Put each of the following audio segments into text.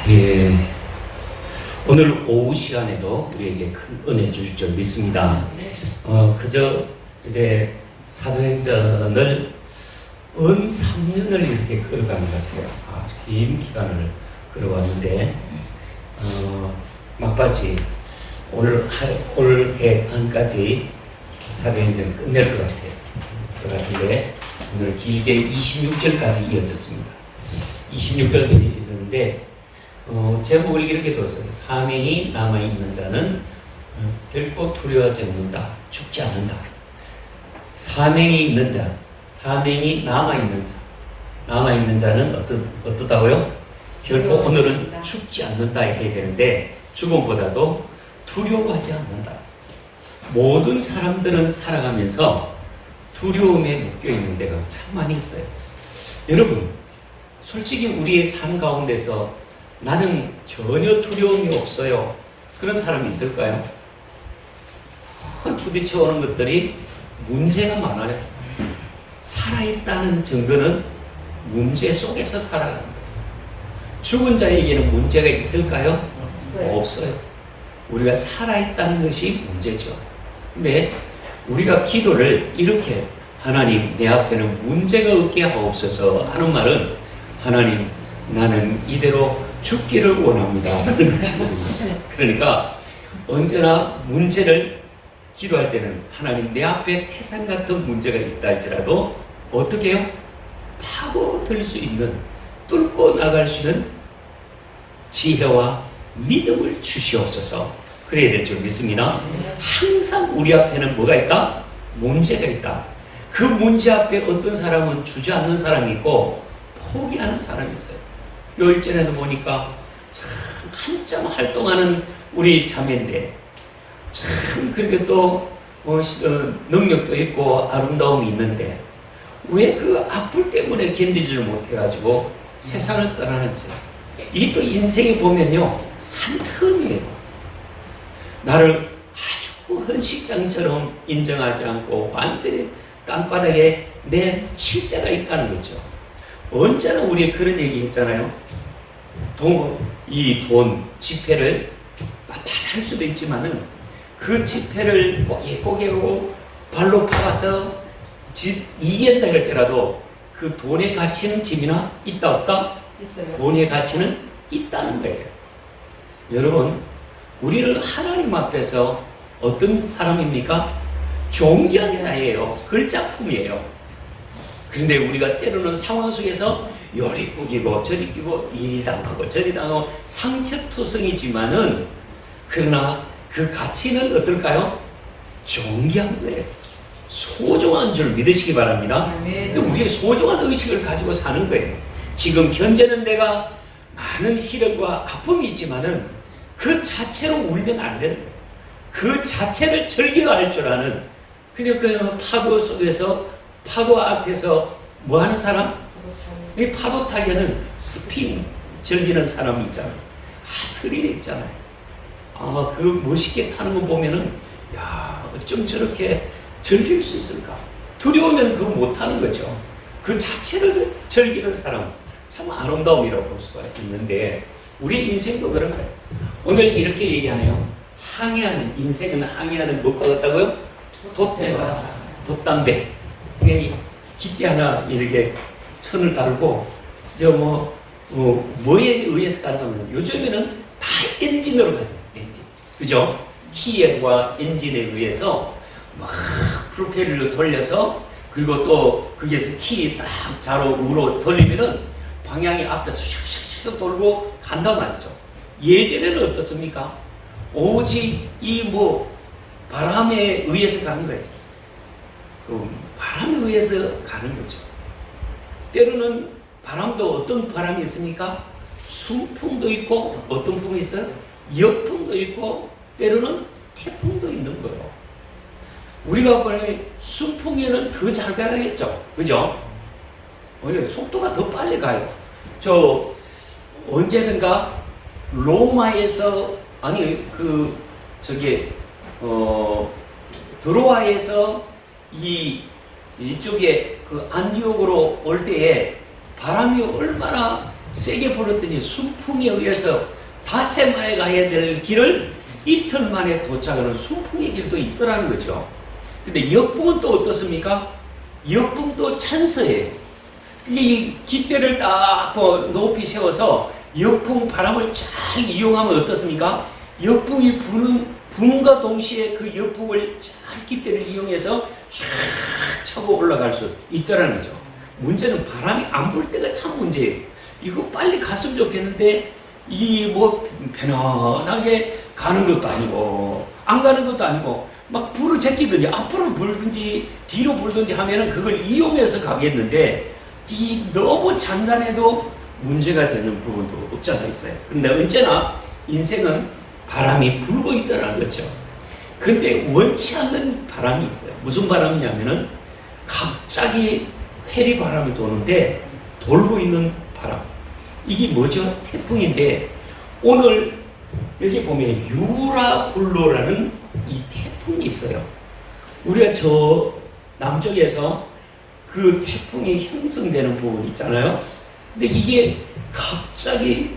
예, 오늘 오후 시간에도 우리에게 큰 은혜 주실 줄 믿습니다. 그저 이제 사도행전을 은 3년을 이렇게 걸어가는 것 같아요. 아주 긴 기간을 걸어왔는데, 막바지 올해 한까지 사도행전 끝낼 것 같아요. 그 같은데, 오늘 길게 26절까지 이어졌습니다. 26절까지 이어졌는데, 제목을 이렇게 뒀어요. 사명이 남아있는 자는 결코 두려워하지 않는다. 죽지 않는다. 사명이 있는 자, 사명이 남아있는 자. 남아있는 자는 어떻다고요? 결코 오늘은 죽지 않는다 해야 되는데, 죽음보다도 두려워하지 않는다. 모든 사람들은 살아가면서 두려움에 묶여있는 데가 참 많이 있어요. 여러분, 솔직히 우리의 삶 가운데서 나는 전혀 두려움이 없어요. 그런 사람이 있을까요? 부딪혀 오는 것들이 문제가 많아요. 살아있다는 증거는 문제 속에서 살아가는 거죠. 죽은 자에게는 문제가 있을까요? 없어요. 우리가 살아있다는 것이 문제죠. 근데 우리가 기도를 이렇게 하나님 내 앞에는 문제가 없게 하옵소서 하는 말은 하나님 나는 이대로 죽기를 원합니다 하는 것이거든요. 그러니까 언제나 문제를 기도할 때는 하나님 내 앞에 태산 같은 문제가 있다 할지라도 어떻게 해요? 파고들 수 있는 뚫고 나갈 수 있는 지혜와 믿음을 주시옵소서. 그래야 될 줄 믿습니다. 항상 우리 앞에는 뭐가 있다? 문제가 있다. 그 문제 앞에 어떤 사람은 주저앉는 사람이 있고 포기하는 사람이 있어요. 요일전에도 보니까 참 한참 활동하는 우리 자매인데 참 그렇게 또 능력도 있고 아름다움이 있는데 왜 그 악플 때문에 견디지를 못해가지고 세상을 떠나는지. 이게 또 인생에 보면요 한 텀이에요. 나를 아주 헌식장처럼 인정하지 않고 완전히 땅바닥에 내칠 때가 있다는 거죠. 언제나 우리 그런 얘기 했잖아요. 돈, 지폐를 받을 수도 있지만은 그 지폐를 꼬개꼬개고 발로 박아서 이긴다 할지라도 그 돈의 가치는 집이나 있다 없다? 있어요. 돈의 가치는 있다는 거예요. 여러분, 우리는 하나님 앞에서 어떤 사람입니까? 존귀한 자예요. 글작품이에요. 그런데 우리가 때로는 상황 속에서 요리 꾸기고 저리 끼고 이리 당하고 저리 당하고 상처투성이지만은 그러나 그 가치는 어떨까요? 존귀한 거예요. 소중한 줄 믿으시기 바랍니다. 우리의 소중한 의식을 가지고 사는 거예요. 지금 현재는 내가 많은 시련과 아픔이 있지만은 그 자체로 울면 안 되는 거예요. 그 자체를 즐겨할 줄 아는 그냥 파도 속에서 파도 앞에서 뭐 하는 사람? 이 파도 타기에는 스핀 즐기는 사람이 있잖아요. 스릴이 있잖아요. 그 멋있게 타는 거 보면은 야 어쩜 저렇게 즐길 수 있을까? 두려우면 그거 못 하는 거죠. 그 자체를 즐기는 사람 참 아름다움이라고 볼 수가 있는데 우리 인생도 그런 거예요. 오늘 이렇게 얘기하네요. 항해하는 인생은 항해하는 무엇과 같다고요? 돛대와 돛담배. 깃대 하나 이렇게 천을 달고 뭐에 의해서 가능하면 요즘에는 다 엔진으로 가죠. 엔진. 그죠? 키와 엔진에 의해서 막 프로펠러를 돌려서 그리고 또 거기에서 키 딱 좌로 우로 돌리면은 방향이 앞에서 슉슉슉 돌고 간단 말이죠. 예전에는 어떻습니까? 오직 바람에 의해서 가는 거예요. 바람에 의해서 가는 거죠. 때로는 바람도 어떤 바람이 있습니까? 순풍도 있고 어떤 풍이 있어요? 역풍도 있고 때로는 태풍도 있는 거예요. 우리가 원래 순풍에는 더 잘 가겠죠. 그죠? 속도가 더 빨리 가요. 언제든가 로마에서 드로아에서 이쪽에 그 안디옥으로 올 때에 바람이 얼마나 세게 불었더니 순풍에 의해서 닷새마에 가야 될 길을 이틀 만에 도착하는 순풍의 길도 있더라는 거죠. 근데 역풍은 또 어떻습니까? 역풍도 찬서예요. 이 깃대를 딱 높이 세워서 역풍 바람을 잘 이용하면 어떻습니까? 역풍이 부는과 동시에 그 역풍을 잘 깃대를 이용해서 쫙 차고 올라갈 수 있다는 거죠. 문제는 바람이 안 불 때가 참 문제예요. 이거 빨리 갔으면 좋겠는데 이 편안하게 가는 것도 아니고 안 가는 것도 아니고 막 불을 제끼든지 앞으로 불든지 뒤로 불든지 하면은 그걸 이용해서 가겠는데 이 너무 잔잔해도 문제가 되는 부분도 없지 않아 있어요. 그런데 언제나 인생은 바람이 불고 있다는 거죠. 근데 원치 않는 바람이 있어요. 무슨 바람이냐면은 갑자기 회리 바람이 도는데 돌고 있는 바람. 이게 뭐죠? 태풍인데 오늘 여기 보면 유라굴로라는 이 태풍이 있어요. 우리가 저 남쪽에서 그 태풍이 형성되는 부분 있잖아요. 근데 이게 갑자기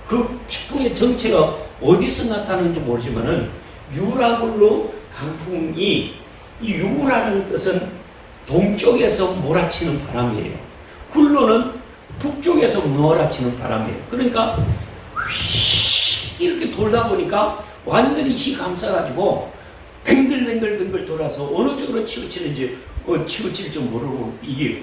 그 태풍의 정체가 어디서 나타나는지 모르지만은 유라굴로 강풍이 이 유라는 뜻은 동쪽에서 몰아치는 바람이에요. 굴로는 북쪽에서 몰아치는 바람이에요. 그러니까 이렇게 돌다 보니까 완전히 휘 감싸가지고 뱅글뱅글 돌아서 어느 쪽으로 치우치는지 치우칠 줄 모르고 이게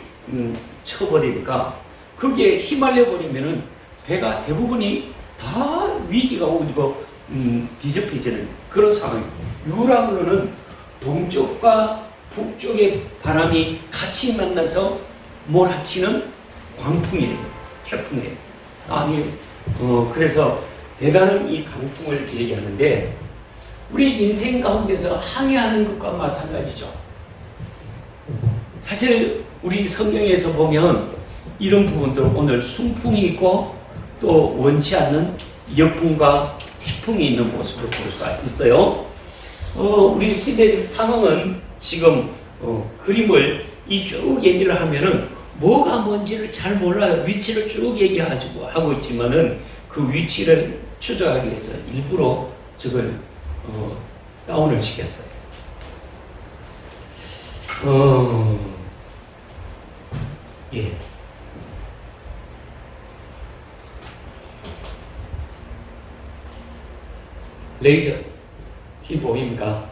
쳐버리니까 거기에 휘말려 버리면은 배가 대부분이 다 위기가 오고 뒤집혀지는 그런 상황이에요. 유라굴로는 동쪽과 북쪽의 바람이 같이 만나서 몰아치는 광풍이래요. 태풍이래요. 아니, 그래서 대단한 이 강풍을 얘기하는데 우리 인생 가운데서 항해하는 것과 마찬가지죠. 사실 우리 성경에서 보면 이런 부분들 오늘 순풍이 있고 또 원치 않는 역풍과 태풍이 있는 모습을 볼 수가 있어요. 우리 시대적 상황은 지금 그림을 이 쭉 얘기를 하면은 뭐가 뭔지를 잘 몰라요. 위치를 쭉 얘기하고 하고 있지만은 그 위치를 추적하기 위해서 일부러 저걸 다운을 시켰어요. 예. 레이저 피 보입니까?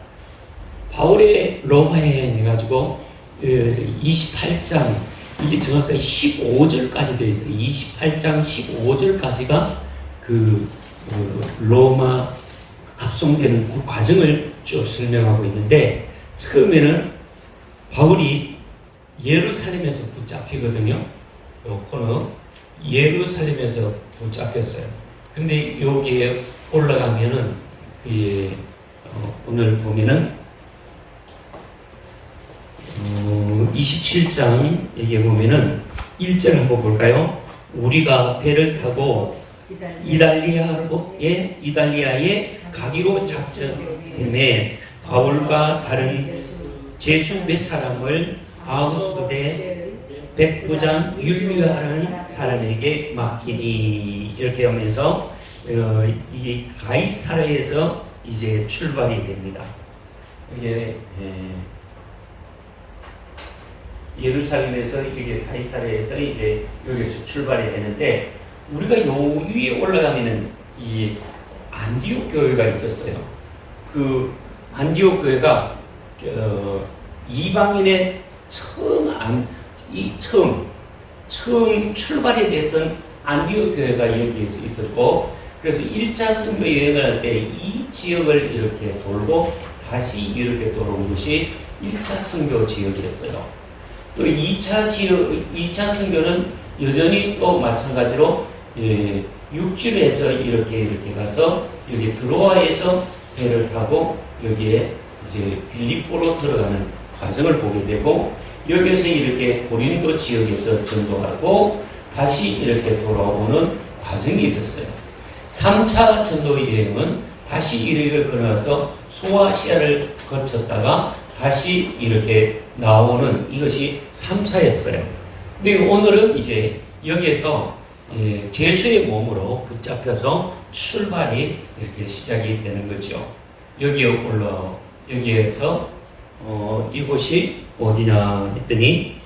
바울의 로마 여행 해가지고 28장 이게 정확하게 15절까지 되어 있어요. 28장 15절까지가 그 로마 합송되는 그 과정을 쭉 설명하고 있는데 처음에는 바울이 예루살렘에서 붙잡히거든요. 요 코너 예루살렘에서 붙잡혔어요. 근데 여기에 올라가면은 오늘 보면은 27장 여기에 보면은 1절 한번 볼까요? 우리가 배를 타고 이달리아에 가기로 작정되매 바울과 다른 제수 몇 사람을 아우스부대 백부장 율리아라는 사람에게 맡기니 이렇게 하면서 이 가이사랴에서 이제 출발이 됩니다. 이게 예루살렘에서 이게 가이사랴에서 이제 여기서 출발이 되는데 우리가 요 위에 올라가면은 이 안디옥 교회가 있었어요. 그 안디옥 교회가 이방인의 처음 출발이 됐던 안디옥 교회가 여기에서 있었고 그래서 1차 선교 여행을 할 때 이 지역을 이렇게 돌고 다시 이렇게 돌아온 것이 1차 선교 지역이었어요. 또 2차 선교는 여전히 또 마찬가지로 육지에서 이렇게 가서 여기 드로아에서 배를 타고 여기에 이제 빌립보로 들어가는 과정을 보게 되고 여기서 이렇게 고린도 지역에서 전도하고 다시 이렇게 돌아오는 과정이 있었어요. 3차 전도 여행은 다시 이렇게 건너서 소아시아를 거쳤다가 다시 이렇게 나오는 이것이 3차였어요. 근데 오늘은 이제 여기에서 제수의 몸으로 붙잡혀서 출발이 이렇게 시작이 되는 거죠. 여기에서 이곳이 어디냐 했더니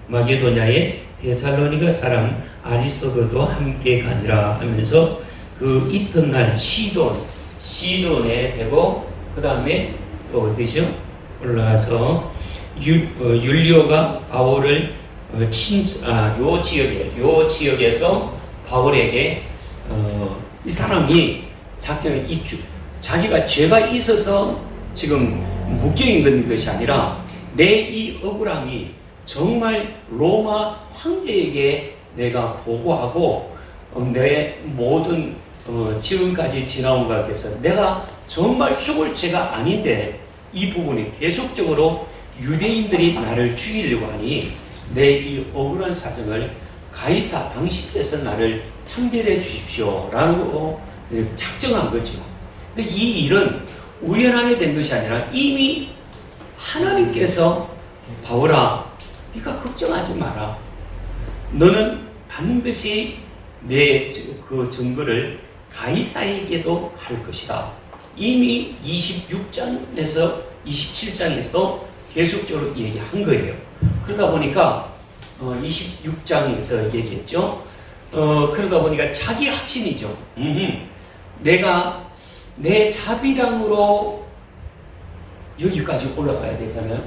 마게도냐의 데살로니가 사람 아리스도도 함께 가니라 하면서 그 이튿날 시돈에 되고 그 다음에 또 어디죠? 올라가서 율리오가 바울을 요 지역에서 바울에게 이 사람이 자기가 죄가 있어서 지금 묶여 있는 것이 아니라 내 이 억울함이 정말 로마 황제에게 내가 보고하고 내 모든 지금까지 지나온 것 같아서 내가 정말 죽을 죄가 아닌데 이 부분이 계속적으로 유대인들이 나를 죽이려고 하니 내 이 억울한 사정을 가이사 당신께서 나를 판결해 주십시오 라고 작정한 거죠. 근데 이 일은 우연하게 된 것이 아니라 이미 하나님께서 바울아 네가 걱정하지 마라. 너는 반드시 내 그 증거를 가이사에게도 할 것이다. 이미 26장에서 27장에서 계속적으로 얘기한 거예요. 그러다 보니까 26장에서 얘기했죠. 그러다 보니까 자기 확신이죠. 내가 내 자비랑으로 여기까지 올라가야 되잖아요.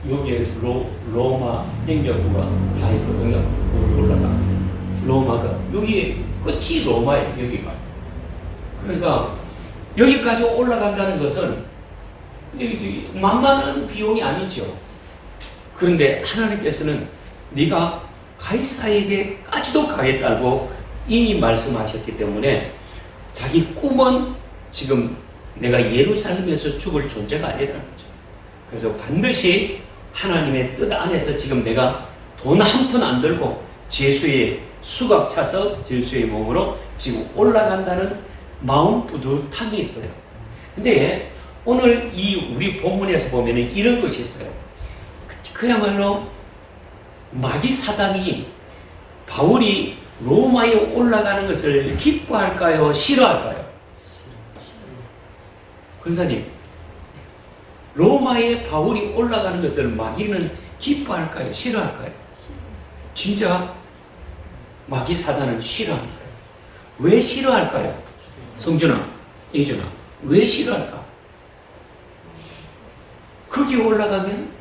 여기에 로마 행정부가 다 있거든요. 여기 올라가. 로마가 여기 끝이 로마예요. 여기가. 그러니까 여기까지 올라간다는 것은 만만한 비용이 아니죠. 그런데 하나님께서는 네가 가이사에게까지도 가겠다고 이미 말씀하셨기 때문에 자기 꿈은 지금 내가 예루살렘에서 죽을 존재가 아니라는 거죠. 그래서 반드시 하나님의 뜻 안에서 지금 내가 돈 한 푼 안 들고 제수의 수갑 차서 제수의 몸으로 지금 올라간다는 마음 뿌듯함이 있어요. 근데 오늘 이 우리 본문에서 보면은 이런 것이 있어요. 그야말로 마귀 사단이 바울이 로마에 올라가는 것을 기뻐할까요? 싫어할까요? 권사님, 로마에 바울이 올라가는 것을 마귀는 기뻐할까요? 싫어할까요? 진짜 마귀 사단은 싫어합니다. 왜 싫어할까요? 성준아, 예준아, 왜 싫어할까? 거기 올라가면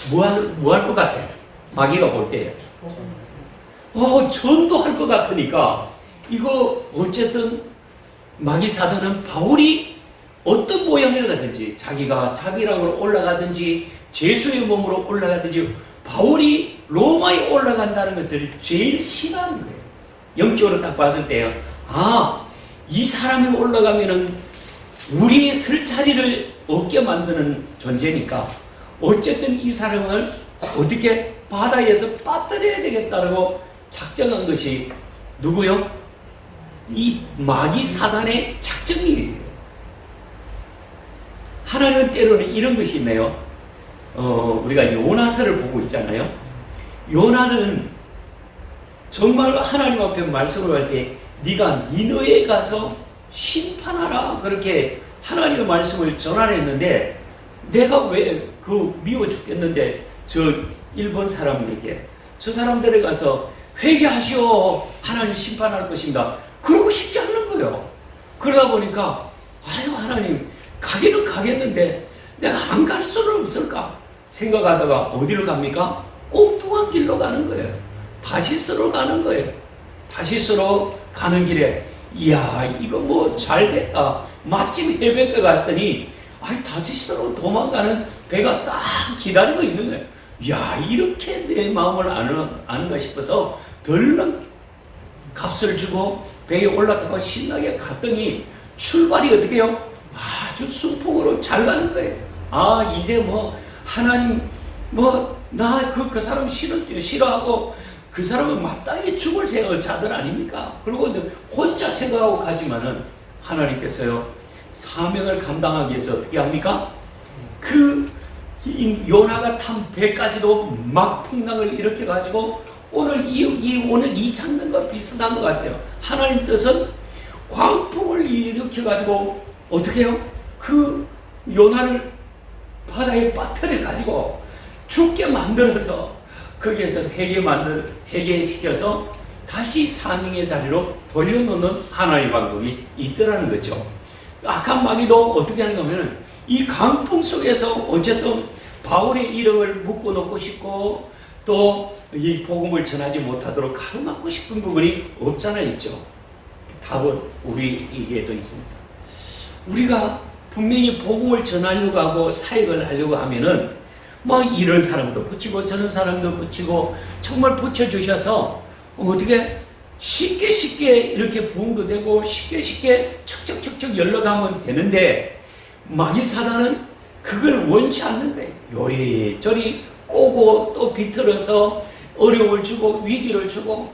뭐 할 것 같아요? 마귀가 볼 때. 전도할 것 같으니까 이거 어쨌든 마귀 사단은 바울이 어떤 모양으로 가든지 자기가 자비랑으로 올라가든지 제수의 몸으로 올라가든지 바울이 로마에 올라간다는 것을 제일 싫어하는 거예요. 영적으로 딱 봤을 때요. 이 사람이 올라가면은 우리의 설 자리를 없게 만드는 존재니까 어쨌든 이 사람을 어떻게 바다에서 빠뜨려야 되겠다고 작정한 것이 누구요? 이 마귀 사단의 작정이에요. 하나님은 때로는 이런 것이 있네요. 우리가 요나서를 보고 있잖아요. 요나는 정말 하나님 앞에 말씀을 할 때 네가 니느웨에 가서 심판하라 그렇게 하나님의 말씀을 전하랬는데 내가 왜 미워 죽겠는데 저 일본 사람에게 저 사람들에 가서 회개하시오 하나님 심판할 것입니다. 그러고 싶지 않는 거예요. 그러다 보니까 하나님 가기는 가겠는데 내가 안 갈 수는 없을까 생각하다가 어디로 갑니까? 엉뚱한 길로 가는 거예요. 다시스로 가는 거예요. 다시스로 가는 길에 이야 이거 뭐 잘됐다 마침 해변가 갔더니 다시스로 도망가는 배가 딱 기다리고 있는 거예요. 이야 이렇게 내 마음을 아는가 싶어서 덜렁 값을 주고 배에 올라타고 신나게 갔더니 출발이 어떻게 해요? 아주 순풍으로 잘 가는 거예요. 이제 하나님 나 그 사람 싫어하고 그 사람은 마땅히 죽을 자들 아닙니까? 그리고 혼자 생각하고 가지만은 하나님께서요 사명을 감당하기 위해서 어떻게 합니까? 이 요나가 탄 배까지도 막 풍랑을 일으켜 가지고 오늘 이 장면과 비슷한 것 같아요. 하나님 뜻은 광풍을 일으켜가지고 어떻게 해요? 그 요나를 바다에 빠뜨려가지고 죽게 만들어서 거기에서 회개시켜서 다시 사명의 자리로 돌려놓는 하나님의 방법이 있더라는 거죠. 악한 마귀도 어떻게 하는가 하면 이 강풍 속에서 어쨌든 바울의 이름을 묶어놓고 싶고 또 이 복음을 전하지 못하도록 가로막고 싶은 부분이 없잖아 있죠. 답은 우리에게도 있습니다. 우리가 분명히 복음을 전하려고 하고 사역을 하려고 하면은 막 이런 사람도 붙이고 저런 사람도 붙이고 정말 붙여주셔서 어떻게 쉽게 이렇게 부흥도 되고 쉽게 척척 열러가면 되는데 마귀 사단은 그걸 원치 않는 거예요. 요리저리 꼬고 또 비틀어서 어려움을 주고 위기를 주고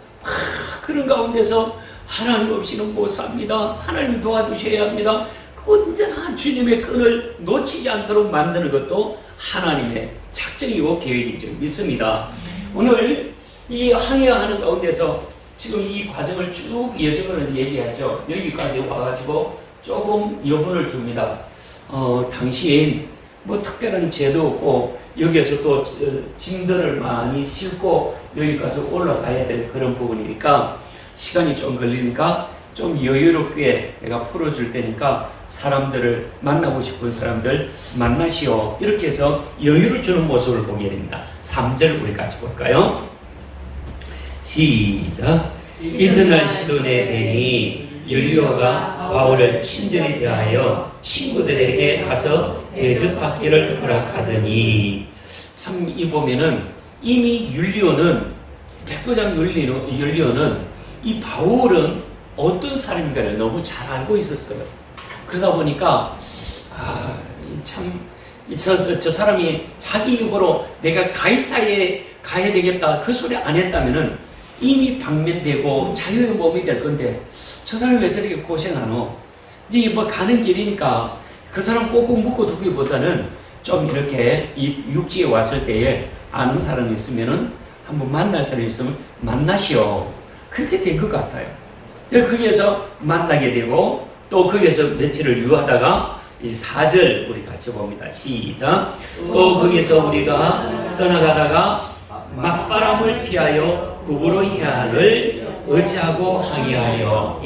그런 가운데서 하나님 없이는 못 삽니다. 하나님 도와주셔야 합니다. 언제나 주님의 끈을 놓치지 않도록 만드는 것도 하나님의 작정이고 계획이죠. 믿습니다. 오늘 이 항해하는 가운데서 지금 이 과정을 쭉 여정을 얘기하죠. 여기까지 와가지고 조금 여분을 줍니다. 당신 뭐 특별한 죄도 없고 여기에서 또 짐들을 많이 싣고 여기까지 올라가야 될 그런 부분이니까 시간이 좀 걸리니까 좀 여유롭게 내가 풀어줄 테니까 사람들을 만나고 싶은 사람들 만나시오. 이렇게 해서 여유를 주는 모습을 보게 됩니다. 3절 우리 같이 볼까요? 시작. 이튿날 시돈에 뵈니 율리오가 바울을 친절히 대하여 친구들에게 가서 대접받기를 허락하더니 참 이 보면은 이미 백부장 율리오는 이 바울은 어떤 사람인가를 너무 잘 알고 있었어요. 그러다 보니까 저 사람이 자기 입으로 내가 가이사에 가야 되겠다 그 소리 안 했다면은 이미 방면되고 자유의 몸이 될 건데 저 사람이 왜 저렇게 고생하노? 이제 뭐 가는 길이니까 그 사람 꼭꼭 묶어두기보다는 좀 이렇게 이 육지에 왔을 때에 아는 사람이 있으면은 한번 만날 사람이 있으면 만나시오. 그렇게 된 것 같아요. 거기에서 만나게 되고 또 거기에서 며칠을 유하다가 이 4절 우리 같이 봅니다. 시작. 또 거기서 우리가 떠나가다가 막바람을 피하여 구부로 해안을 의지하고 항해하여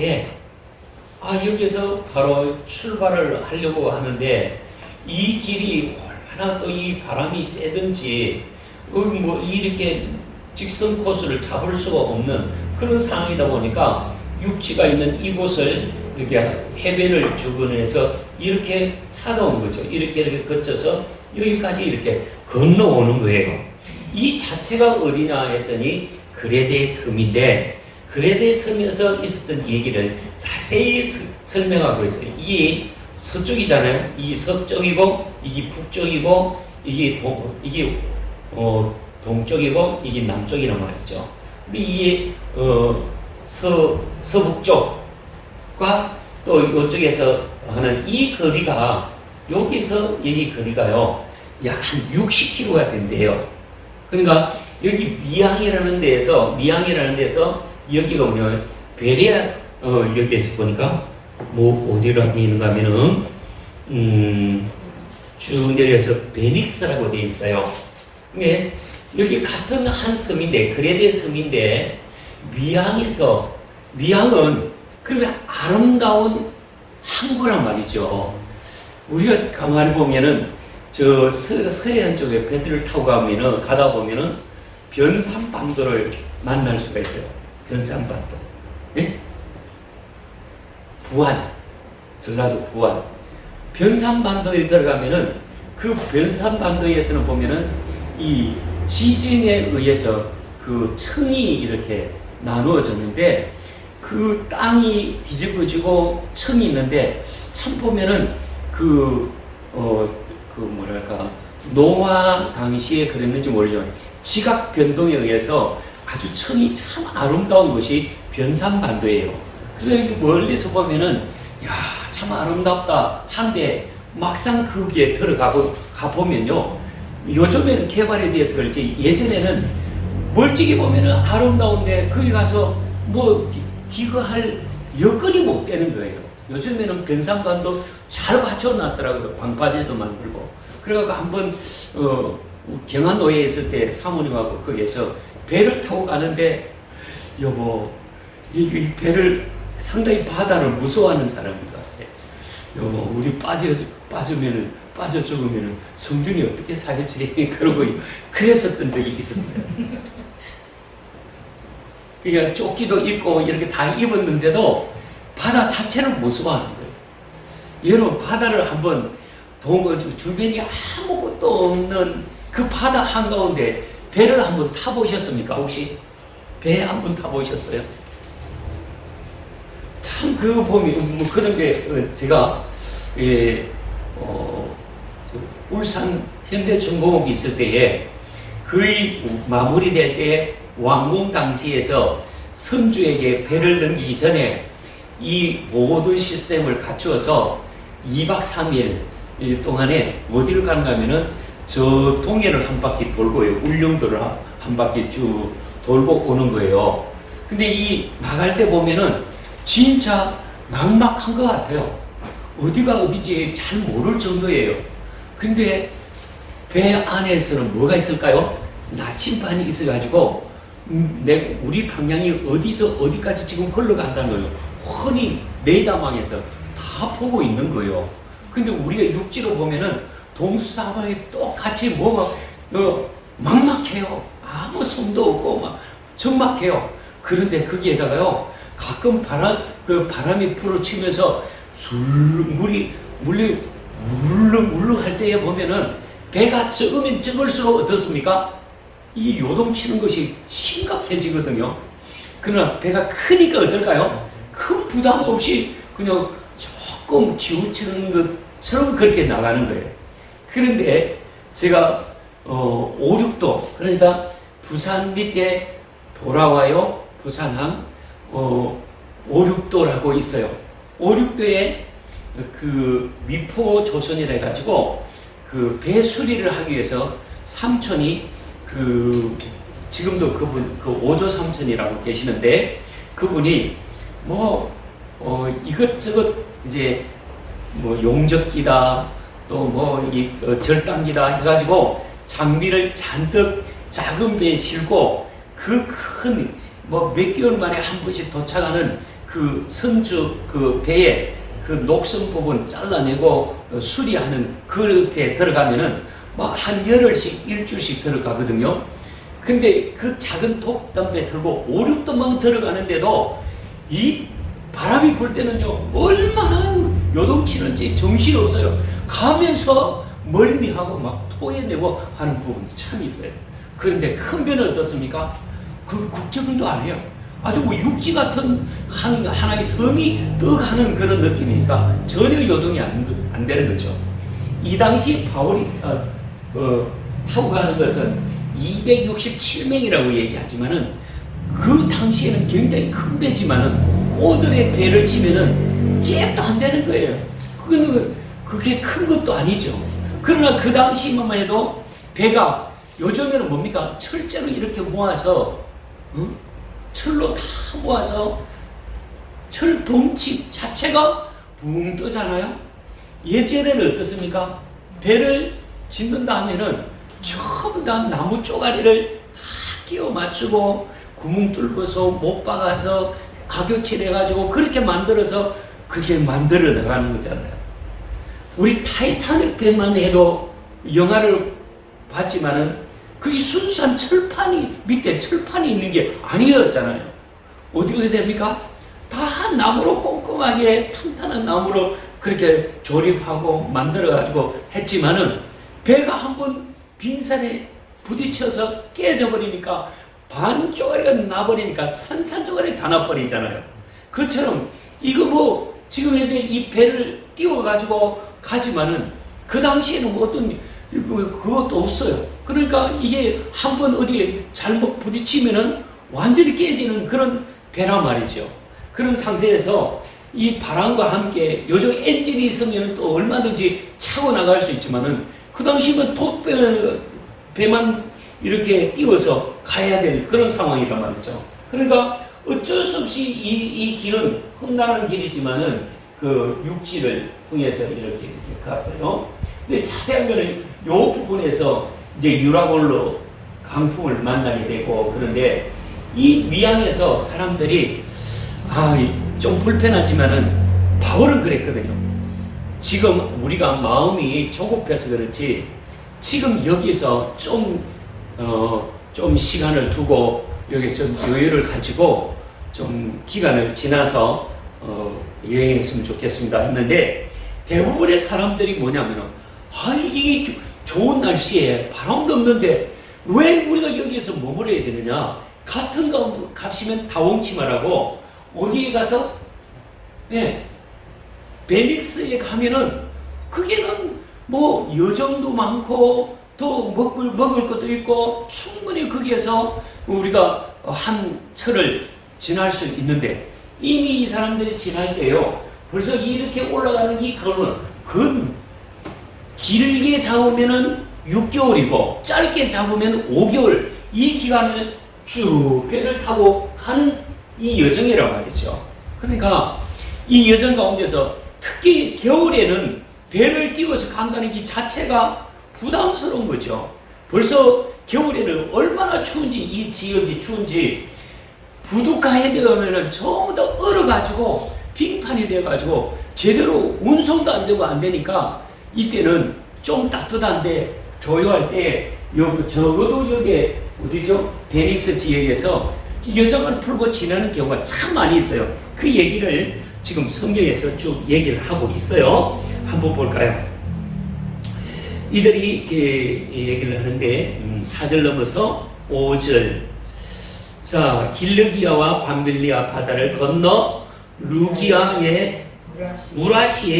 여기서 바로 출발을 하려고 하는데 이 길이 얼마나 또 이 바람이 세든지 뭐 이렇게 직선 코스를 잡을 수가 없는 그런 상황이다 보니까 육지가 있는 이곳을 이렇게 해변을 주변해서 이렇게 찾아온 거죠. 이렇게 거쳐서 여기까지 이렇게 건너오는 거예요. 이 자체가 어디냐 했더니 그레데 섬인데 그레데 섬에서 있었던 얘기를 자세히 설명하고 있어요. 이게 서쪽이잖아요. 이 서쪽이고 이게 북쪽이고 이게 동쪽이고 이게 남쪽이란 말이죠. 근데 이게 서북쪽과 또 이쪽에서 하는 이 거리가 여기서 여기 거리가요 약 한 60km가 된대요. 그러니까 여기 미항이라는 데서 여기가 뭐냐면 베레아 여기에서 보니까 뭐 어디로 있는가 하면은 쭉 내려서 베닉스라고 되어 있어요. 이게 여기 같은 한 섬인데 그레데 섬인데 미항은 그러면 아름다운 항구란 말이죠. 우리가 가만히 보면은 저 서해안 쪽에 배들을 타고 가다 보면은 변산반도를 만날 수가 있어요. 변산반도. 예? 부안. 전라도 부안. 변산반도에 들어가면은 그 변산반도에서는 보면은 이 지진에 의해서 그 층이 이렇게 나누어졌는데 그 땅이 뒤집어지고 층이 있는데 참 보면은 노화 당시에 그랬는지 모르지만 지각 변동에 의해서 아주 층이 참 아름다운 곳이 변산반도예요. 그래서 멀리서 보면은 참 아름답다 한데 막상 거기에 가보면요 요즘에는 개발에 대해서 그렇지 예전에는 멀찍이 보면은 아름다운데 거기 가서 뭐 기거할 여건이 못 되는 거예요. 요즘에는 변상관도 잘 갖춰놨더라고요. 방파제도 만들고. 그래갖고 한번 경안노예에 있을 때 사모님하고 거기에서 배를 타고 가는데, 여보, 이 배를 상당히 바다를 무서워하는 사람입니다. 여보, 우리 빠져 죽으면은 성준이 어떻게 살지? 그러고 그랬었던 적이 있었어요. 그러니까 조끼도 입고 이렇게 다 입었는데도 바다 자체를 무서워하는 거예요. 여러분, 바다를 한번 주변이 아무것도 없는 그 바다 한가운데 배를 한번 타보셨습니까? 혹시 배 한번 타보셨어요? 참 그거 보면 뭐 그런 게 제가 울산 현대중공업이 있을 때에 거의 마무리될 때 완공 당시에서 선주에게 배를 넘기기 전에 이 모든 시스템을 갖추어서 2박 3일 동안에 어디를 가는가 하면은 저 동해를 한 바퀴 돌고요. 울릉도를 한 바퀴 쭉 돌고 오는 거예요. 근데 이 나갈 때 보면은 진짜 막막한 것 같아요. 어디가 어디지 잘 모를 정도예요. 근데 배 안에서는 뭐가 있을까요? 나침반이 있어가지고 우리 방향이 어디서 어디까지 지금 흘러간다는 거예요. 훤히 레이더망에서 다 보고 있는 거예요. 근데 우리가 육지로 보면은 동수사방이 똑같이 뭐가 막막해요. 아무 손도 없고 막 적막해요. 그런데 거기에다가요 가끔 바람이 불어치면서 물이 물렁물렁할 때에 보면은 배가 적으면 적을수록 어떻습니까? 이 요동치는 것이 심각해지거든요. 그러나 배가 크니까 어떨까요? 큰 부담 없이 그냥 조금 지우치는 것처럼 그렇게 나가는 거예요. 그런데 제가 5, 6도 그러니까 부산 밑에 돌아와요 부산항 5, 6도라고 있어요. 5, 6도에 그 미포 조선이라 해가지고 그 배 수리를 하기 위해서 삼촌이 지금도 그분 오조 삼촌이라고 계시는데 그분이 이것저것 이제 용접기다 또 절단기다 해가지고 장비를 잔뜩 작은 배에 싣고 그 큰 몇 개월 만에 한 번씩 도착하는 그 선주 그 배에 그 녹슨 부분 잘라내고 수리하는 그렇게 들어가면은 막 한 열흘씩 일주일씩 들어가거든요. 근데 그 작은 톱담배 들고 5, 6도만 들어가는데도 이 바람이 불 때는요 얼마나 요동치는지 정신없어요. 가면서 멀미하고 막 토해내고 하는 부분이 참 있어요. 그런데 큰 배는 어떻습니까? 그 국제분도 아니에요. 아주 육지 같은 하나의 섬이 떠가는 그런 느낌이니까 전혀 요동이 안 되는 거죠. 이 당시 바울이 타고 가는 것은 267명이라고 얘기하지만은 그 당시에는 굉장히 큰 배지만은 오늘의 배를 치면은 잽도 안 되는 거예요. 그게 큰 것도 아니죠. 그러나 그 당시만 해도 배가 요즘에는 뭡니까? 철제로 이렇게 모아서 철로 다 모아서 철 덩치 자체가 붕 뜨잖아요. 예전에는 어떻습니까? 배를 짓는다 하면은 전부 다 나무 쪼가리를 다 끼워 맞추고 구멍 뚫고서 못 박아서 악교칠 해가지고 그렇게 만들어서 그렇게 만들어 나가는 거잖아요. 우리 타이타닉 배만 해도 영화를 봤지만은 그게 순수한 밑에 철판이 있는 게 아니었잖아요. 어디가 됩니까? 다 나무로 꼼꼼하게 탄탄한 나무로 그렇게 조립하고 만들어가지고 했지만은 배가 한번 빈산에 부딪혀서 깨져버리니까 반 쪼가리가 나버리니까 산산조가리 다 나버리잖아요. 그것처럼 이거 지금 현재 이 배를 띄워가지고 가지만은 그 당시에는 그것도 없어요. 그러니까 이게 한번 어디에 잘못 부딪히면은 완전히 깨지는 그런 배란 말이죠. 그런 상태에서 이 바람과 함께 요즘 엔진이 있으면 또 얼마든지 차고 나갈 수 있지만은 그 당시면 배만 이렇게 띄워서 가야 될 그런 상황이란 말이죠. 그러니까 어쩔 수 없이 이 길은 험난한 길이지만은 그 육지를 통해서 이렇게 갔어요. 근데 자세한 거는 요 부분에서 이제 유라굴로 강풍을 만나게 되고, 그런데 이 위양에서 사람들이 좀 불편하지만은 바울은 그랬거든요. 지금 우리가 마음이 조급해서 그렇지, 지금 여기서 좀 시간을 두고 여기서 여유를 가지고 좀 기간을 지나서 여행했으면 좋겠습니다 했는데, 대부분의 사람들이 뭐냐면은 이게 좋은 날씨에 바람도 없는데 왜 우리가 여기에서 머물러야 되느냐, 같은 값이면 다홍치마라고 어디에 가서 베닉스에 가면은 거기는 뭐 여정도 많고 또 먹을 것도 있고 충분히 거기에서 우리가 한 철을 지날 수 있는데, 이미 이 사람들이 지날 때요 벌써 이렇게 올라가는 이 강은 길게 잡으면은 6개월이고 짧게 잡으면 5개월, 이 기간을 쭉 배를 타고 가는 이 여정이란 말이죠. 그러니까 이 여정 가운데서 특히 겨울에는 배를 띄워서 간다는 이 자체가 부담스러운 거죠. 벌써 겨울에는 얼마나 추운지, 이 지역이 추운지, 부둣가에 들어가면은 전부 다 얼어가지고 빙판이 돼가지고 제대로 운송도 안 되고 안 되니까, 이때는 좀 따뜻한데 조요할 때 적어도 여기 어디죠? 베니스 지역에서 여정을 풀고 지나는 경우가 참 많이 있어요. 그 얘기를 지금 성경에서 쭉 얘기를 하고 있어요. 한번 볼까요? 이들이 얘기를 하는데 4절 넘어서 5절. 자, 길르기아와 밤빌리아 바다를 건너 루기아의 무라시에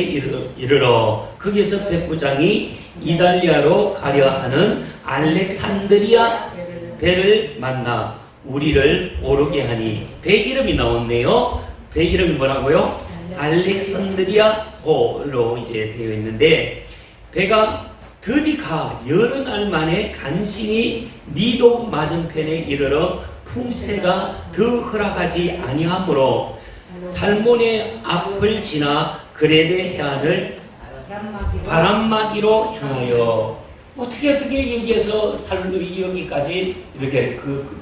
이르러 거기에서 백부장이 이달리아로 가려 하는 알렉산드리아 배를 만나 우리를 오르게 하니, 배 이름이 나왔네요. 배 이름이 뭐라고요? 알렉산드리아호로 이제 되어 있는데, 배가 드디 여러 날 만에 간신히 니도 맞은편에 이르러 풍세가 더 허락하지 아니하므로 살몬의 앞을 지나 그레데 해안을 바람막이로 향하여, 어떻게 여기에서 여기까지 이렇게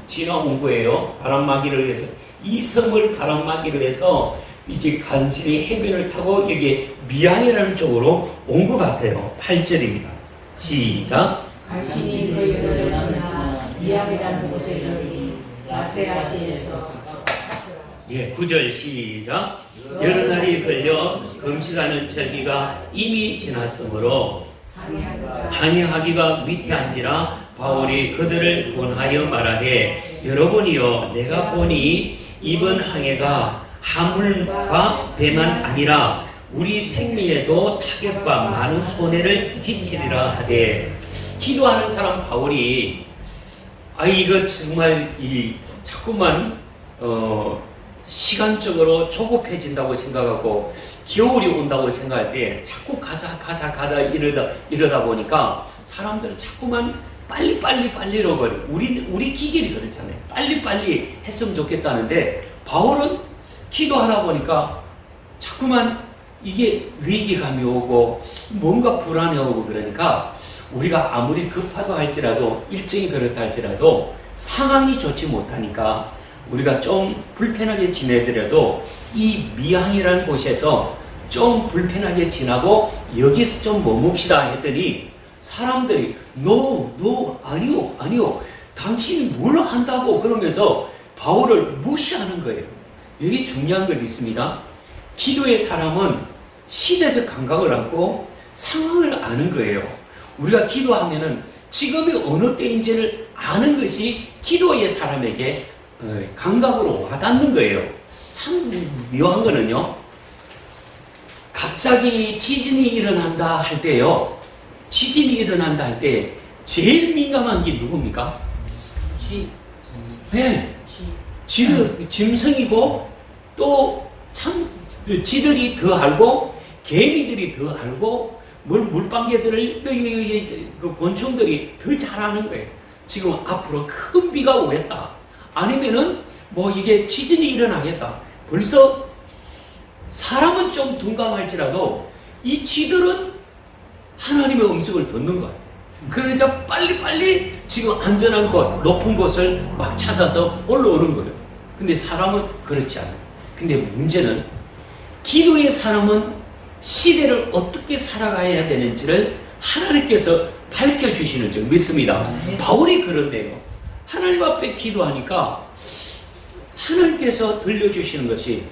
지나온 거예요. 바람막이를 해서, 이 섬을 바람막이로 해서 이제 간신히 해변을 타고 여기 미양이라는 쪽으로 온 것 같아요. 8절입니다. 시작. 간신히 너희를 지나 미양이라는 곳에 이르니 라세라시에서 9절 시작. 여러 날이 걸려 금식하는 절기가 이미 지났으므로 항해하기가 위태한지라 바울이 그들을 권하여 말하되, 여러분이여 내가 보니 이번 항해가 화물과 배만 아니라 우리 생명에도 타격과 많은 손해를 끼치리라 하되, 기도하는 사람 바울이 이거 정말 자꾸만 시간적으로 조급해진다고 생각하고 겨울이 온다고 생각할 때 자꾸 가자 이러다 보니까 사람들은 자꾸만 빨리로 버려. 우리 기질이 그렇잖아요. 빨리 했으면 좋겠다는데, 바울은 기도하다 보니까 자꾸만 이게 위기감이 오고 뭔가 불안해오고, 그러니까 우리가 아무리 급하다 할지라도, 일정이 그렇다 할지라도 상황이 좋지 못하니까 우리가 좀 불편하게 지내더라도 이 미항이라는 곳에서 좀 불편하게 지나고 여기서 좀 머뭅시다 했더니, 사람들이 아니요 당신이 뭘 한다고 그러면서 바울을 무시하는 거예요. 여기 중요한 건 있습니다. 기도의 사람은 시대적 감각을 안고 상황을 아는 거예요. 우리가 기도하면은 지금이 어느 때인지를 아는 것이 기도의 사람에게 감각으로 와닿는 거예요. 참 묘한 거는요, 갑자기 지진이 일어난다 할 때요, 제일 민감한 게 누굽니까? 짐승이고, 또 참 쥐들이 더 알고 개미들이 더 알고 물방개들을 그 곤충들이 더 잘 아는 거예요. 지금 앞으로 큰 비가 오겠다. 아니면은 뭐 이게 지진이 일어나겠다. 벌써 사람은 좀 둔감할지라도 이 쥐들은 하나님의 음성을 듣는 거예요. 그러니까 빨리빨리 지금 안전한 곳, 높은 곳을 막 찾아서 올라오는 거예요. 근데 사람은 그렇지 않아요. 근데 문제는 기도의 사람은 시대를 어떻게 살아가야 되는지를 하나님께서 밝혀주시는 줄 믿습니다. 바울이 그런데요. 하나님 앞에 기도하니까 하나님께서 들려주시는 것이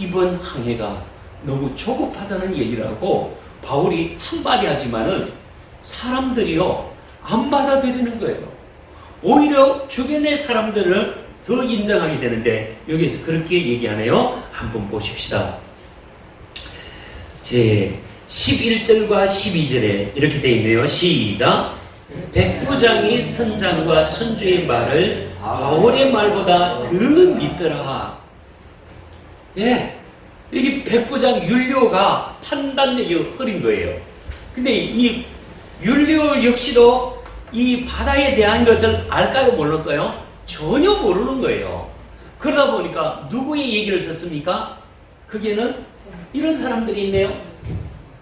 이번 항해가 너무 조급하다는 얘기를 하고 바울이 한마디 하지만은 사람들이요 안 받아들이는 거예요. 오히려 주변의 사람들을 더 인정하게 되는데 여기서 그렇게 얘기하네요. 한번 보십시다. 제 11절과 12절에 이렇게 되어 있네요. 시작. 백부장이 선장과 선주의 말을 바울의 말보다 더 믿더라. 예, 여기 백부장 율료가 판단력이 흐린 거예요. 근데 이 율료 역시도 이 바다에 대한 것을 알까요, 모를까요? 전혀 모르는 거예요. 그러다 보니까 누구의 얘기를 듣습니까? 거기에는 이런 사람들이 있네요.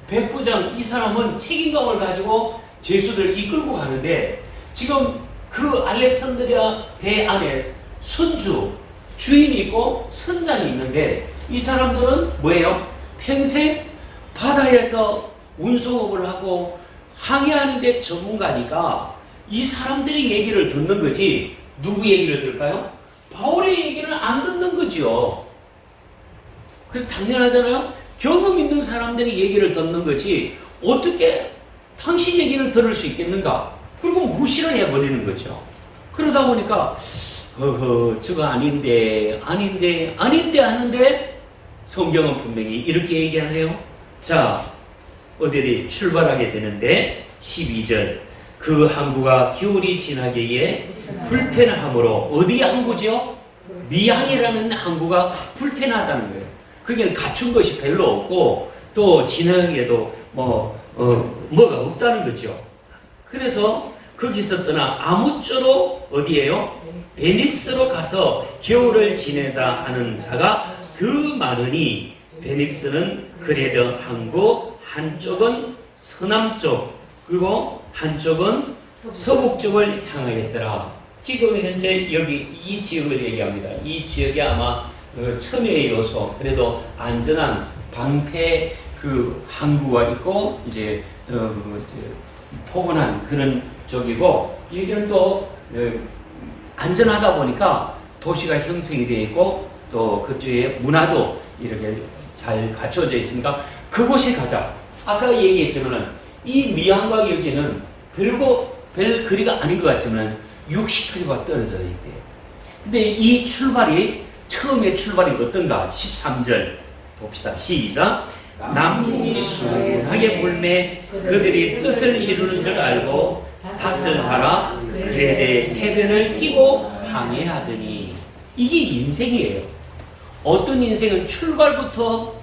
백부장, 이 사람은 책임감을 가지고 죄수들을 이끌고 가는데 지금 그 알렉산드리아 배 안에 선주, 주인이 있고 선장이 있는데 이 사람들은 뭐예요? 평생 바다에서 운송업을 하고 항해하는 데 전문가니까 이 사람들의 얘기를 듣는 거지 누구 얘기를 들을까요? 바울의 얘기를 안 듣는 거죠. 그래서 당연하잖아요. 경험 있는 사람들의 얘기를 듣는 거지 어떻게 당신 얘기를 들을 수 있겠는가? 그리고 무시를 해버리는 거죠. 그러다 보니까 저거 아닌데 하는데 성경은 분명히 이렇게 얘기하네요. 자, 어디를 출발하게 되는데 12절 그 항구가 겨울이 지나기에 불편함으로 어디 항구죠? 미항이라는 항구가 불편하다는 거예요. 그게 갖춘 것이 별로 없고 또 지나기에도 뭐가 없다는 거죠. 그래서 거기서 떠나 아무쪼록 어디에요? 베닉스로 가서 겨울을 지내자 하는 자가 더 많으니 베닉스는 그레드 항구 한쪽은 서남쪽 그리고 한쪽은 서북쪽을 향하였더라. 지금 현재 여기 이 지역을 얘기합니다. 이 지역에 아마 첨예의 요소 그래도 안전한 방패 그 항구가 있고 이제 포근한 그런 쪽이고 여기는 또 안전하다 보니까 도시가 형성이 되어 있고 또 그쪽에 문화도 이렇게 잘 갖춰져 있으니까 그곳에 가자. 아까 얘기했지만은 이 미항과 여기는 별 거리가 아닌 것 같지만 60km가 떨어져 있대. 근데 이 출발이 처음에 출발이 어떤가? 13절 봅시다. 시작. 남풍이 순하게 불매 그들이 뜻을 이루는 줄 알고 닷을 하라 그레데 해변을 끼고 항해하더니 이게 인생이에요. 어떤 인생은 출발부터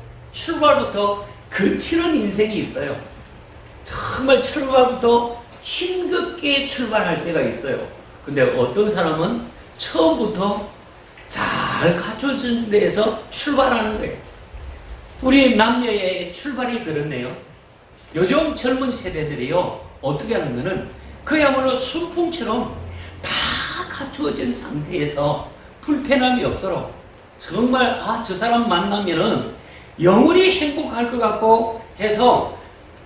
거칠은 인생이 있어요. 정말 출발부터 힘겹게 출발할 때가 있어요. 근데 어떤 사람은 처음부터 잘 갖춰진 데에서 출발하는 거예요. 우리 남녀의 출발이 그렇네요. 요즘 젊은 세대들이요 어떻게 하냐면은 그야말로 순풍처럼 다 갖추어진 상태에서 불편함이 없도록 정말 저 사람 만나면은 영원히 행복할 것 같고 해서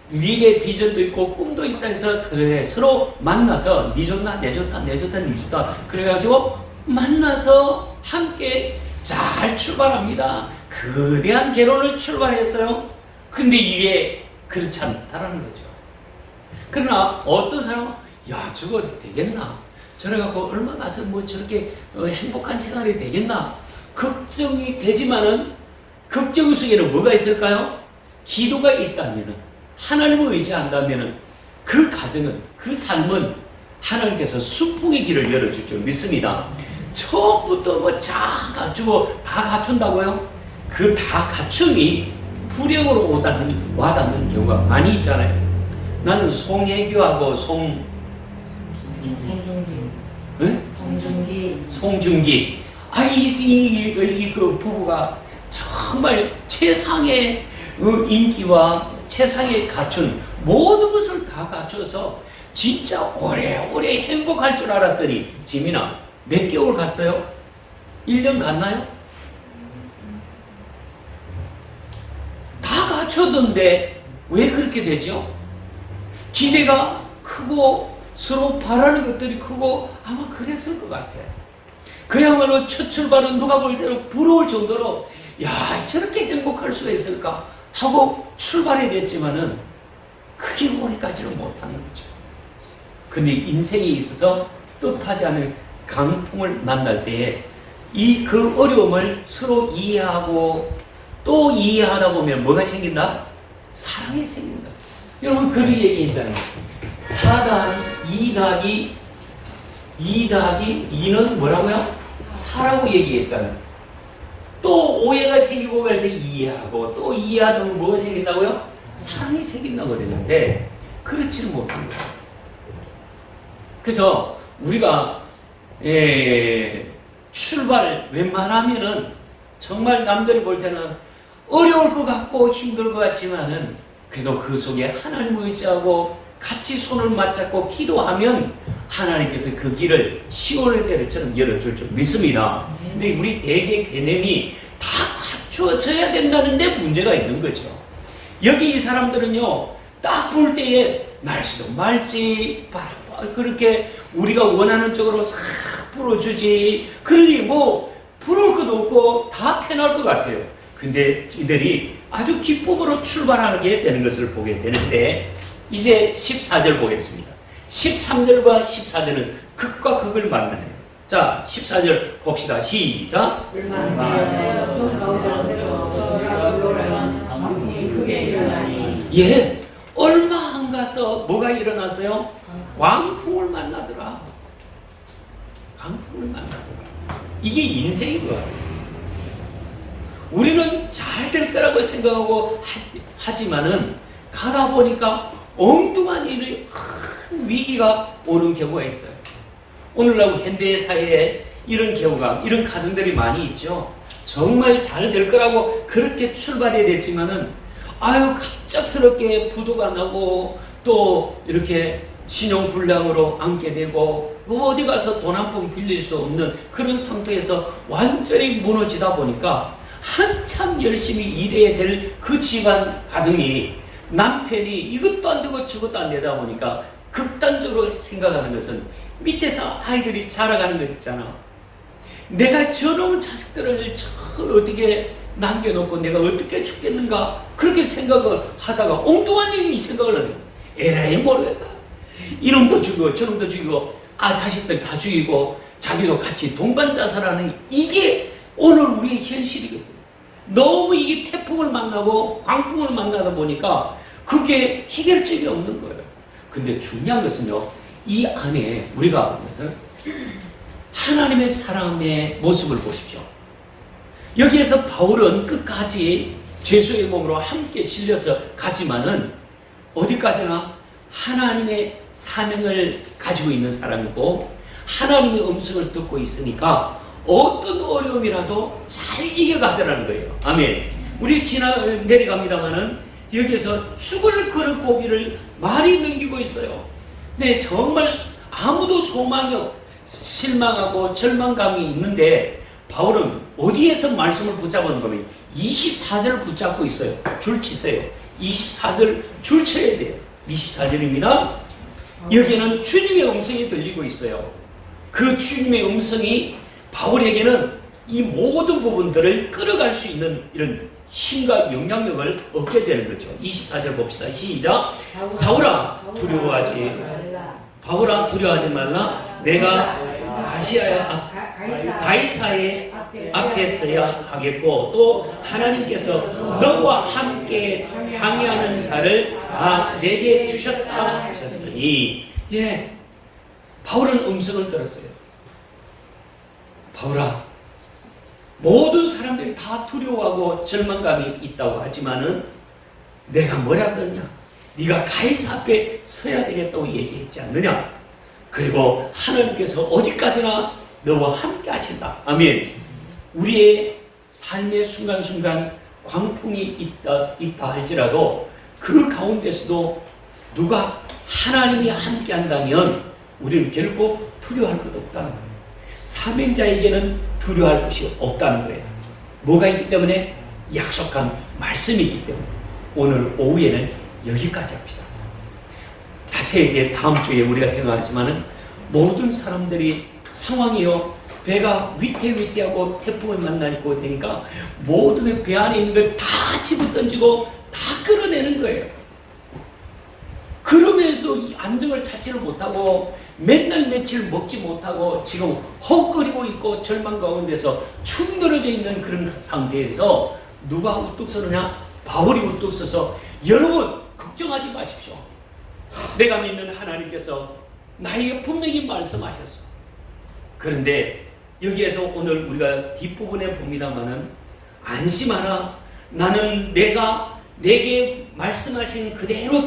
미래 비전도 있고 꿈도 있다 해서 그래 서로 만나서 니 좋나 내 좋다 내 좋다 니 좋다 그래가지고 만나서 함께 잘 출발합니다. 거대한 결혼을 출발했어요. 근데 이게 그렇지 않다라는 거죠. 그러나 어떤 사람은 야 저거 되겠나 저래갖고 얼마 나서 뭐 저렇게 행복한 시간이 되겠나 걱정이 되지만은 걱정 속에는 뭐가 있을까요? 기도가 있다면은 하나님을 의지한다면은 그 가정은 그 삶은 하나님께서 순풍의 길을 열어줄 줄 믿습니다. 처음부터 뭐 다 갖추고 다 갖춘다고요? 그 다 갖춤이 불행으로 와닿는 경우가 많이 있잖아요. 나는 송혜교하고 네? 송중기. 송중기. 그 부부가 정말 최상의 인기와 최상의 갖춘 모든 것을 다 갖춰서 진짜 오래오래 행복할 줄 알았더니 지민아 몇 개월 갔어요? 1년 갔나요? 다 갖춰던데 왜 그렇게 되죠? 기대가 크고 서로 바라는 것들이 크고 아마 그랬을 것 같아요. 그야말로 첫 출발은 누가 볼 때는 부러울 정도로 야 저렇게 행복할 수가 있을까 하고 출발이 됐지만은 그게 오래까지는 못하는 거죠. 근데 인생에 있어서 뜻하지 않은 강풍을 만날 때에 이 그 어려움을 서로 이해하고 또 이해하다 보면 뭐가 생긴다? 사랑이 생긴다. 여러분 그 얘기했잖아요. 4 더하기 2 더하기 2는 뭐라고요? 사라고 얘기했잖아요. 또 오해가 생기고 갈 때 이해하고 또 이해하면 뭐가 생긴다고요? 사랑이 생긴다고 그랬는데 그렇지는 못합니다. 그래서 우리가 출발 웬만하면은 정말 남들이 볼 때는 어려울 것 같고 힘들 것 같지만은 그래도 그 속에 하나님을 의지하고 같이 손을 맞잡고 기도하면 하나님께서 그 길을 시온의 때처럼 열어줄 줄 믿습니다. 근데 우리 대개 개념이 다 갖추어져야 된다는데 문제가 있는 거죠. 여기 이 사람들은요, 딱 볼 때에 날씨도 맑지, 바람도 그렇게 우리가 원하는 쪽으로 싹 불어주지, 그러니 뭐 부러울 것도 없고 다 편할 것 같아요. 근데 이들이 아주 기쁨으로 출발하게 되는 것을 보게 되는데, 이제 14절 보겠습니다. 13절과 14절은 극과 극을 만나요. 자, 14절 봅시다. 시작. 예, 얼마 안 가서 뭐가 일어났어요? 광풍을 만나더라. 광풍을 만나더라. 이게 인생인 거예요. 우리는 잘 될 거라고 생각하고 하지만은 가다 보니까 엉뚱한 일이 큰 위기가 오는 경우가 있어요. 오늘날 현대 사회에 이런 경우가, 이런 가정들이 많이 있죠. 정말 잘 될 거라고 그렇게 출발이 됐지만은 아유 갑작스럽게 부도가 나고 또 이렇게 신용불량으로 앉게 되고 어디 가서 돈 한 푼 빌릴 수 없는 그런 상태에서 완전히 무너지다 보니까 한참 열심히 일해야 될 그 집안 가정이 남편이 이것도 안 되고 저것도 안 되다 보니까 극단적으로 생각하는 것은 밑에서 아이들이 자라가는 것 있잖아. 내가 저놈 자식들을 어떻게 남겨놓고 내가 어떻게 죽겠는가 그렇게 생각을 하다가 엉뚱한 일이 생각을 하는 거야. 에라이 모르겠다. 이놈도 죽이고 저놈도 죽이고 자식들 다 죽이고 자기도 같이 동반자살하는 이게 오늘 우리의 현실이거든. 너무 이게 태풍을 만나고 광풍을 만나다 보니까 그게 해결책이 없는 거예요. 근데 중요한 것은요, 이 안에 우리가 하나님의 사랑의 모습을 보십시오. 여기에서 바울은 끝까지 죄수의 몸으로 함께 실려서 가지만은 어디까지나 하나님의 사명을 가지고 있는 사람이고 하나님의 음성을 듣고 있으니까 어떤 어려움이라도 잘 이겨가더라는 거예요. 아멘. 우리 내려갑니다만은 여기에서 죽을 그릇 고비를 많이 넘기고 있어요. 네, 정말 아무도 소망이 실망하고 절망감이 있는데 바울은 어디에서 말씀을 붙잡은 거면 24절을 붙잡고 있어요. 줄 치세요. 24절 줄 쳐야 돼요. 24절입니다. 여기에는 주님의 음성이 들리고 있어요. 그 주님의 음성이 바울에게는 이 모든 부분들을 끌어갈 수 있는 이런 힘과 영향력을 얻게 되는 거죠. 24절 봅시다. 시작. 바울아 두려워하지 말라. 내가 가이사의 앞에 서야 하겠고 또 하나님께서 너와 함께 항해하는 자를 다 내게 주셨다 하셨으니, 예, 바울은 음성을 들었어요. 바울아, 모든 사람들이 다 두려워하고 절망감이 있다고 하지만은 내가 뭐라 그러냐? 네가 가이사 앞에 서야 되겠다고 얘기했지 않느냐? 그리고 하나님께서 어디까지나 너와 함께 하신다. 아멘. 우리의 삶의 순간순간 광풍이 있다 할지라도 그 가운데서도 누가 하나님이 함께 한다면 우리는 결코 두려워할 것 없다는 거예요. 사명자에게는 두려워할 것이 없다는 거예요. 뭐가 있기 때문에? 약속한 말씀이기 때문에. 오늘 오후에는 여기까지 합시다. 다시 이제 다음 주에 우리가 생각하지만은 모든 사람들이 상황이요, 배가 위태위태하고 태풍을 만나고 되니까 모든 배 안에 있는 걸 다 집어 던지고 다 끌어내는 거예요. 그러면서도 이 안정을 찾지를 못하고 맨날 며칠 먹지 못하고 지금 헛거리고 있고 절망 가운데서 축 늘어져 있는 그런 상태에서 누가 우뚝 서느냐? 바울이 우뚝 서서 여러분 걱정하지 마십시오. 내가 믿는 하나님께서 나에게 분명히 말씀하셨어. 그런데 여기에서 오늘 우리가 뒷부분에 봅니다마는 안심하라. 나는 내게 말씀하신 그대로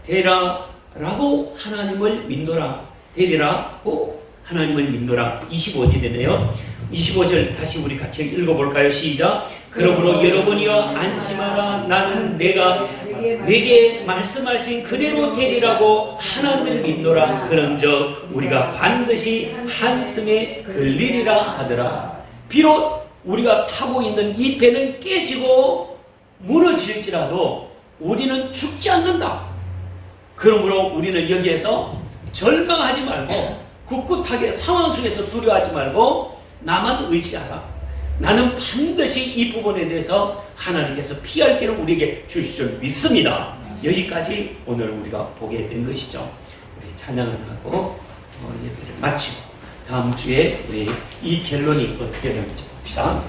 되라라고 하나님을 믿노라. 되리라고 하나님을 믿노라. 25절이네요. 25절 다시 우리 같이 읽어볼까요? 시작. 그러므로 여러분이여 안심하라. 나는 내게 말씀하신 그대로 되리라고 하나님을 믿노라. 그런즉 우리가 반드시 한숨에 걸리리라 하더라. 비록 우리가 타고 있는 이 배는 깨지고 무너질지라도 우리는 죽지 않는다. 그러므로 우리는 여기에서 절망하지 말고 꿋꿋하게 상황 속에서 두려워하지 말고 나만 의지하라. 나는 반드시 이 부분에 대해서 하나님께서 피할 길을 우리에게 주실 줄 믿습니다. 여기까지 오늘 우리가 보게 된 것이죠. 우리 찬양을 하고 예배를 마치고 다음 주에 우리 이 결론이 어떻게 되는지 봅시다.